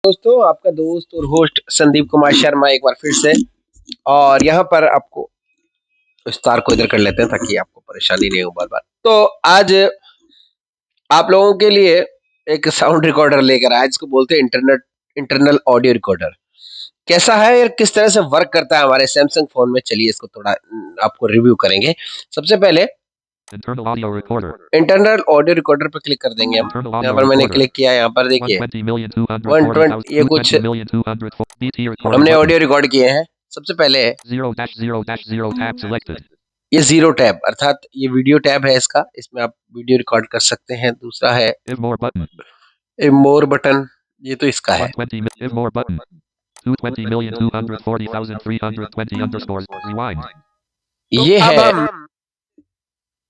दोस्तों, आपका दोस्त और होस्ट संदीप कुमार शर्मा एक बार फिर से। और यहाँ पर आपको इस तार को इधर कर लेते हैं ताकि आपको परेशानी नहीं हो बार बार। तो आज आप लोगों के लिए एक साउंड रिकॉर्डर लेकर आए जिसको बोलते हैं इंटरनल ऑडियो रिकॉर्डर। कैसा है और किस तरह से वर्क करता है हमारे सैमसंग फोन में, चलिए इसको थोड़ा आपको रिव्यू करेंगे। सबसे पहले इंटरनल ऑडियो रिकॉर्डर पर क्लिक कर देंगे हम। यहाँ पर मैंने क्लिक किया, यहाँ पर देखिए 120 ये कुछ हमने ऑडियो रिकॉर्ड किए हैं। सबसे पहले ये जीरो टैब अर्थात ये वीडियो टैब है इसका, इसमें आप वीडियो रिकॉर्ड कर सकते हैं। दूसरा है मोर बटन, ये तो इसका है। ये है हम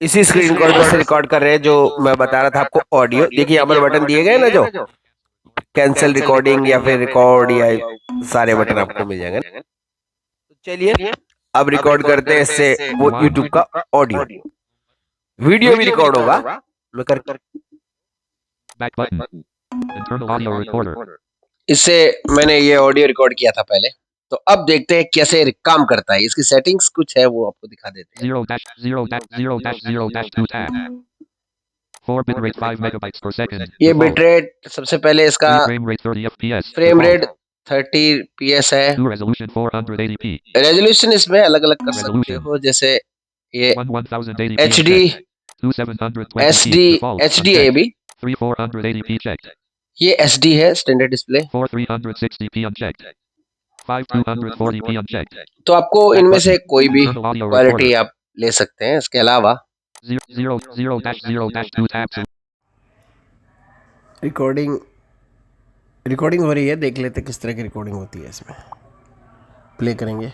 इसी स्क्रीन रिकॉर्डर से रिकॉर्ड कर रहे हैं जो मैं बता रहा था आपको ऑडियो। देखिए यहाँ पर बटन दिए गए ना, जो कैंसिल रिकॉर्डिंग या फिर रिकॉर्ड या सारे बटन आपको मिल जाएंगे। तो चलिए अब रिकॉर्ड करते हैं इससे वो यूट्यूब का ऑडियो। वीडियो भी रिकॉर्ड होगा। मैं कर इससे मैंने ये ऑडियो रिकॉर्ड किया था पहले। तो अब देखते हैं कैसे काम करता है। इसकी सेटिंग्स कुछ है वो आपको दिखा देते हैं। 4 bit rate 5 megabytes per second. ये बिट रेट सबसे पहले इसका frame rate 30 fps. Frame rate 30 ps है। Resolution 480p. रेजोल्यूशन इसमें अलग अलग कर सकते हो, जैसे ये 1080p HD, SD, HD है भी 3480p checked. ये SD है standard display. 4360p unchecked. 5240p unchecked. तो आपको इनमें से कोई भी क्वालिटी आप ले सकते हैं। इसके अलावा 0 tabs. रिकॉर्डिंग हो रही है, देख लेते किस तरह की रिकॉर्डिंग होती है। इसमें प्ले करेंगे।